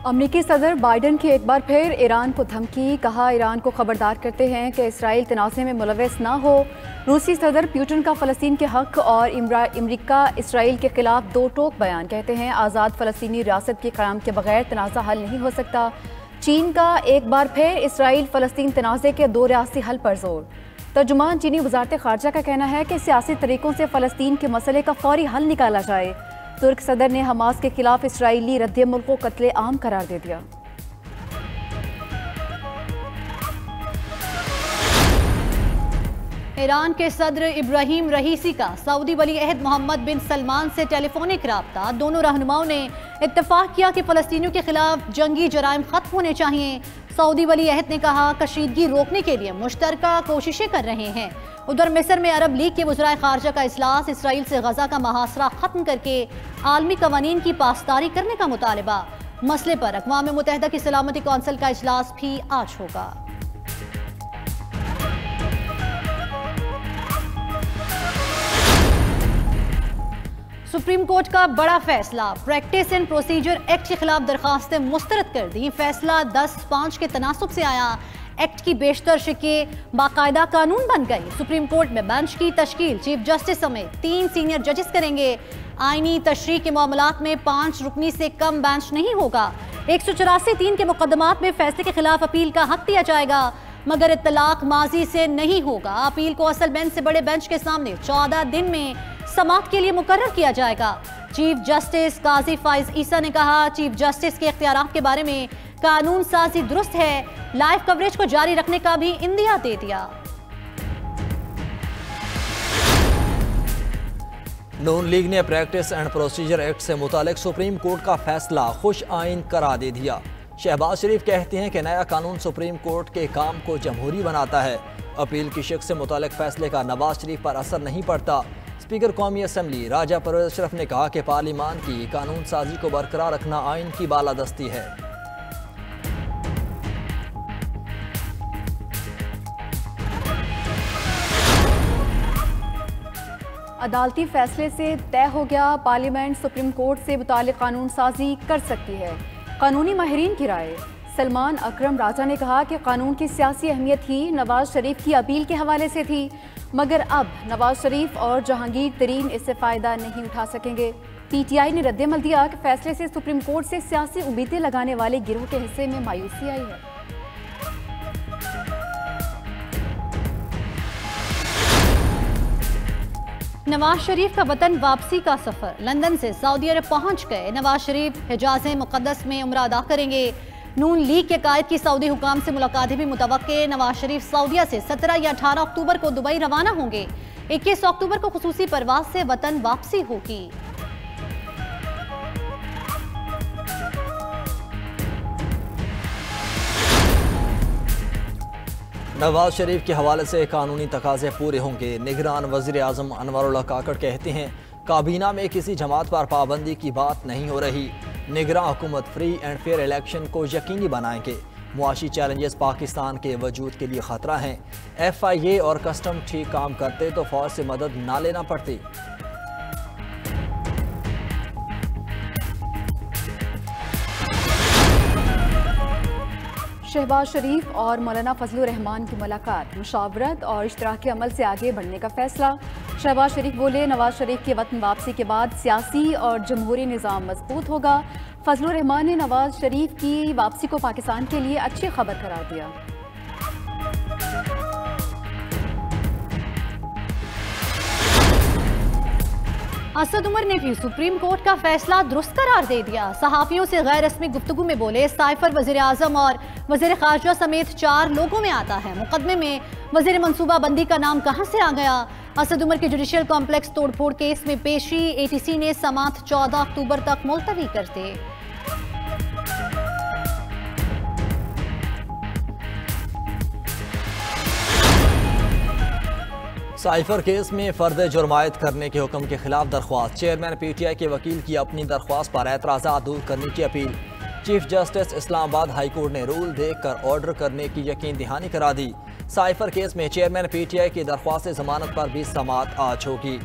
अमरीकी सदर बाइडन की एक बार फिर ईरान को धमकी, कहा ईरान को खबरदार करते हैं कि इसराइल तनाज़े में मुलव्वस ना हो। रूसी सदर पुतिन का फ़लस्तीन के हक़ और अमरीका इसराइल के खिलाफ दो टोक बयान, कहते हैं आज़ाद फ़लस्तीनी रियासत के क़याम के बगैर तनाज़ा हल नहीं हो सकता। चीन का एक बार फिर इसराइल फ़लस्तीन तनाज़े के दो रियासी हल पर जोर। तर्जुमान चीनी वज़ारत ख़ारजा का कहना है कि सियासी तरीक़ों से फ़लस्तीन के मसले का फ़ौरी हल निकाला जाए। तुर्क सदर ने हमास के खिलाफ इसराइली रद्द-ए-अमल को कत्ले आम करार दे दिया। ईरान के सदर इब्राहिम रईसी का सऊदी वली अहद मोहम्मद बिन सलमान से टेलीफोनिक राब्ता। दोनों रहनुमाओं ने इत्तेफाक किया कि फ़लस्तीनियों के खिलाफ जंगी जराइम खत्म होने चाहिए। सऊदी वली अहद ने कहा कशीदगी रोकने के लिए मुश्तरका कोशिशें कर रहे हैं। उधर मिस्र में अरब लीग के वज़राए ख़ारजा का इजलास, इसराइल से गजा का मुहासरा खत्म करके आलमी कवानीन की पासदारी करने का मुतालबा। मसले पर अक़वाम मुत्तहिदा की सलामती कौंसिल का इजलास भी आज होगा। सुप्रीम कोर्ट का बड़ा फैसला, प्रैक्टिस एंड प्रोसीजर एक्ट के खिलाफ दरखास्तें मुस्तरद कर दी। फैसला 10-5 के तनासुब से आया। एक्ट की बेशतर शिकें बाकायदा कानून बन गई। सुप्रीम कोर्ट में बेंच की तश्कील चीफ जस्टिस समेत 3 सीनियर जजेस करेंगे। आईनी तशरीह के मामलात में 5 रुकनी से कम बेंच नहीं होगा। 184(3) के मुकदमात में फैसले के खिलाफ अपील का हक दिया जाएगा, मगर इत्तलाक माजी से नहीं होगा। अपील को असल बेंच से बड़े बेंच के सामने 14 दिन में समाअत के लिए मुकर्रर किया जाएगा। चीफ जस्टिस काजी फाइज ईसा ने कहा चीफ जस्टिस के इख्तियारात के बारे में कानून साजी दुरुस्त है। लाइव कवरेज को जारी रखने का भी इंदिया दे दिया। नून लीग ने प्रैक्टिस एंड प्रोसीजर एक्ट से मुतालिक सुप्रीम कोर्ट का फैसला खुश आइन करार दे दिया। शहबाज शरीफ कहते हैं कि नया कानून सुप्रीम कोर्ट के काम को जमहूरी बनाता है। अपील की शिक से मुतालिक फैसले का नवाज शरीफ पर असर नहीं पड़ता। स्पीकर कौमी असम्बली राजा परवेज अशरफ ने कहा कि पार्लिमान की कानून साजी को बरकरार रखना आइन की बालादस्ती है। अदालती फैसले से तय हो गया, पार्लियामेंट सुप्रीम कोर्ट से मुतालिक कानून साजी कर सकती है। कानूनी माहिरीन की राय। सलमान अकरम राजा ने कहा कि कानून की सियासी अहमियत ही नवाज शरीफ की अपील के हवाले से थी, मगर अब नवाज शरीफ और जहांगीर तरीन इससे फ़ायदा नहीं उठा सकेंगे। पीटीआई ने रद्द-ए-अमल दिया कि फैसले से सुप्रीम कोर्ट से सियासी उम्मीदें लगाने वाले गिरोह के हिस्से में मायूसी आई है। नवाज शरीफ का वतन वापसी का सफर। लंदन से सऊदी अरब पहुंच गए नवाज शरीफ हिजाज़ मुक़द्दस में उम्रा अदा करेंगे। नून लीग के कायद की सऊदी हुकाम से मुलाकातें भी मुतवक्के। नवाज शरीफ सऊदीया से 17 या 18 अक्टूबर को दुबई रवाना होंगे। 21 अक्टूबर को खुसूसी परवाज से वतन वापसी होगी। नवाज शरीफ के हवाले से कानूनी तकाजे पूरे होंगे। निगरान वज़ीर आज़म अनवरुल्लाह काकड़ कहते हैं काबीना में किसी जमात पर पाबंदी की बात नहीं हो रही। निगरान हुकूमत फ्री एंड फेयर इलेक्शन को यकीनी बनाएंगे। मुआशी चैलेंजेस पाकिस्तान के वजूद के लिए ख़तरा हैं। FIA और कस्टम ठीक काम करते तो फौज से मदद ना लेना पड़ती। शहबाज शरीफ और मौलाना फजलुर रहमान की मुलाकात, मुशावरत और इश्तराकी अमल से आगे बढ़ने का फैसला। शहबाज शरीफ बोले नवाज शरीफ की वतन वापसी के बाद सियासी और जमहूरी निज़ाम मजबूत होगा। फजलुर रहमान ने नवाज शरीफ की वापसी को पाकिस्तान के लिए अच्छी खबर करार दिया। असद उमर ने भी सुप्रीम कोर्ट का फैसला दुरुस्त करार दे दिया। सहाफियों से गैर रस्मी गुफ्तगू में बोले साइफर वज़ीर आज़म और वज़ीर ख़ारजा समेत 4 लोगों में आता है। मुकदमे में वज़ीर मनसूबा बंदी का नाम कहां से आ गया। असद उमर के जुडिशियल कॉम्प्लेक्स तोड़फोड़ केस में पेशी ATC ने समाअत 14 अक्टूबर तक मुलतवी कर दी। साइफर केस में फर्द जुर्मायत करने के हुक्म के खिलाफ दरख्वास्त। चेयरमैन PTI के वकील की अपनी दरख्वास्त पर एतराज़ात दूर करने की appeal. Chief justice Islamabad high court ने रूल देखकर ऑर्डर करने की यकीन दहानी करा दी। साइफर केस में चेयरमैन PTI की दरख्वास्त जमानत पर भी समाअत आज होगी।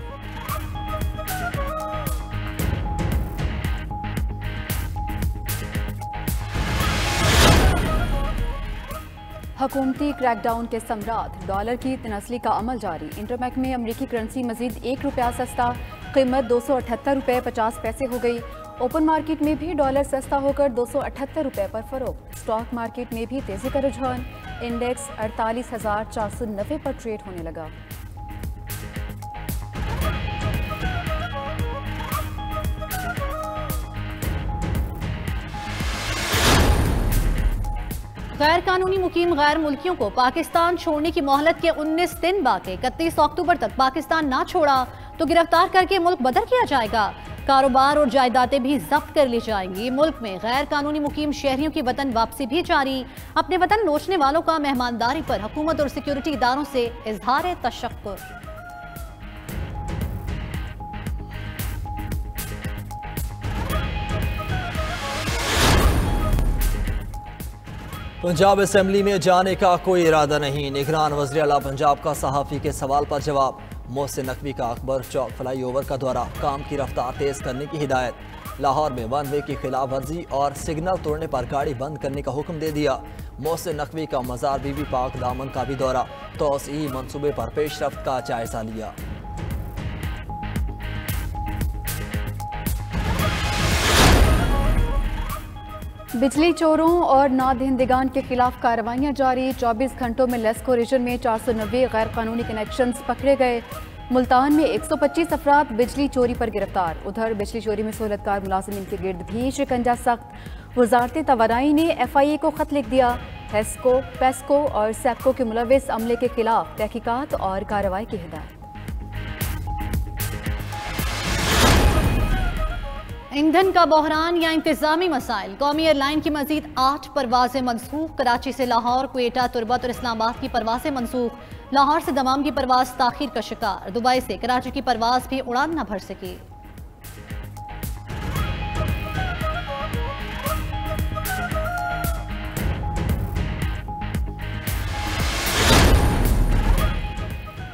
हुकूमती क्रैकडाउन के समरात, डॉलर की तनसली का अमल जारी। इंटरबैंक में अमरीकी करेंसी मजीद ₹1 सस्ता, कीमत ₹278.50 हो गई। ओपन मार्केट में भी डॉलर सस्ता होकर ₹278 पर फरोख्त। स्टॉक मार्केट में भी तेजी का रुझान, इंडेक्स 48,490 पर ट्रेड होने लगा। गैर कानूनी मुकीम गैर मुल्कियों को पाकिस्तान छोड़ने की मोहलत के 19 दिन बाकी। 31 अक्टूबर तक पाकिस्तान ना छोड़ा तो गिरफ्तार करके मुल्क बदर किया जाएगा। कारोबार और जायदादें भी जब्त कर ली जाएंगी। मुल्क में गैर कानूनी मुकीम शहरियों की वतन वापसी भी जारी। अपने वतन लौटने वालों का मेहमानदारी पर हुकूमत और सिक्योरिटी इदारों से इजहार तशक्कुर। पंजाब असेंबली में जाने का कोई इरादा नहीं। निगरान वज़ीर आला पंजाब का सहाफ़ी के सवाल पर जवाब। मोहसिन नकवी का अकबर चौक फ्लाई ओवर का दौरा, काम की रफ्तार तेज़ करने की हिदायत। लाहौर में वन वे की खिलाफ वर्जी और सिग्नल तोड़ने पर गाड़ी बंद करने का हुक्म दे दिया। मोहसिन नकवी का मज़ार बीबी पाक दामन का भी दौरा, तौसीई मनसूबे पर पेशरफ्त का जायजा लिया। बिजली चोरों और नादहिंदगान के खिलाफ कार्रवाइयाँ जारी। 24 घंटों में लेस्को रीजन में 490 गैर कानूनी कनेक्शंस पकड़े गए। मुल्तान में 125 अफराद बिजली चोरी पर गिरफ्तार। उधर बिजली चोरी में सहूलतकार मुलाजिमीन के गिर्द भी शिकंजा सख्त। वजारत तवानाई ने FIA को खत लिख दिया। हेस्को, पेस्को और सेप्को के मुलविस अमले के खिलाफ तहकीकात और कार्रवाई की हिदायत। ईंधन का बहरान या इंतजामी मसाइल। कौमी एयरलाइन की मजीद 8 परवाजें मनसूख। कराची से लाहौर, क्वेटा, तुर्बत और इस्लामाबाद की परवाजें मनसूख। लाहौर से दमाम की परवाज ताखीर का शिकार। दुबई से कराची की परवाज भी उड़ान न भर सकी।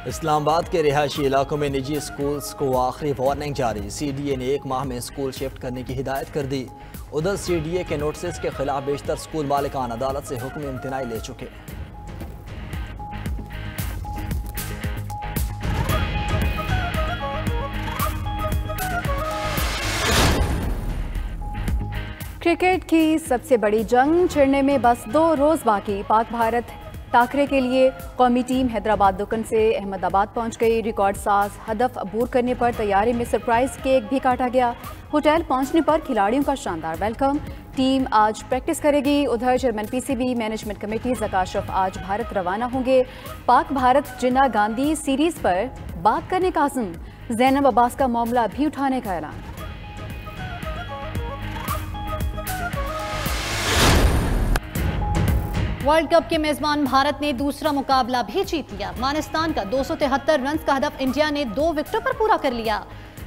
इस्लामाबाद के रिहायशी इलाकों में निजी स्कूल्स को आखिरी वार्निंग जारी। CDA ने 1 माह में स्कूल शिफ्ट करने की हिदायत कर दी। उधर CDA के नोटिस के खिलाफ बेशतर स्कूल मालिकान अदालत से हुक्म इम्तिनाई ले चुके। क्रिकेट की सबसे बड़ी जंग छिड़ने में बस 2 रोज बाकी। पाक भारत टाकरे के लिए कौमी टीम हैदराबाद दुकन से अहमदाबाद पहुंच गई। रिकॉर्ड साज हदफ अबूर करने पर तैयारी में सरप्राइज केक भी काटा गया। होटल पहुंचने पर खिलाड़ियों का शानदार वेलकम। टीम आज प्रैक्टिस करेगी। उधर chairman PCB management committee Zaka Ashraf आज भारत रवाना होंगे। पाक भारत जिन्ना गांधी सीरीज पर बात करने का आज़म। ज़ैनब अब्बास का मामला भी उठाने का ऐलान। वर्ल्ड कप के मेजबान भारत ने दूसरा मुकाबला भी जीत लिया। अफगानिस्तान का 273 रन का हदफ इंडिया ने 2 विकेटों पर पूरा कर लिया।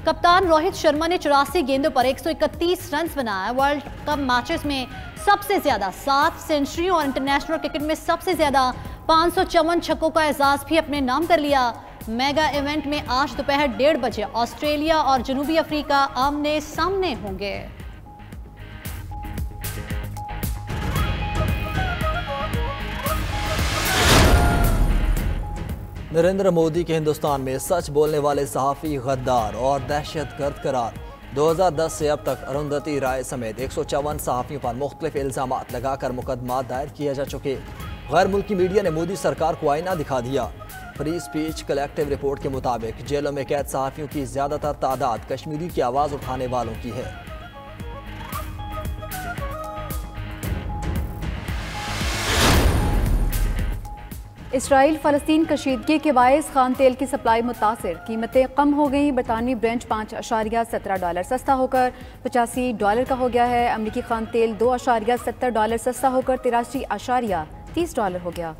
कप्तान रोहित शर्मा ने 84 गेंदों पर 131 रन बनाया। वर्ल्ड कप मैचेस में सबसे ज्यादा 7 सेंचुरियों और इंटरनेशनल क्रिकेट में सबसे ज्यादा 554 छक्कों का एजाज भी अपने नाम कर लिया। मेगा इवेंट में आज दोपहर 1:30 बजे ऑस्ट्रेलिया और जनूबी अफ्रीका आमने सामने होंगे। नरेंद्र मोदी के हिंदुस्तान में सच बोलने वाले सहाफ़ी गद्दार और दहशतगर्द करार। 2010 से अब तक अरुंधति राय समेत 154 सहाफ़ियों पर मुख्तलिफ इल्ज़ामात लगाकर मुकदमा दायर किए जा चुके। गैर मुल्की मीडिया ने मोदी सरकार को आईना दिखा दिया। फ्री स्पीच कलेक्टिव रिपोर्ट के मुताबिक जेलों में कैद सहाफ़ियों की ज़्यादातर तादाद कश्मीरी की आवाज़ उठाने वालों की है। इसराइल फ़लस्तीन कशीदगी के बायस खान तेल की सप्लाई मुतासिर। कीमतें कम हो गई। बरतानवी ब्रेंट $5.17 सस्ता होकर $85 का हो गया है। अमरीकी खान तेल $2.70 सस्ता होकर $83.30 हो गया।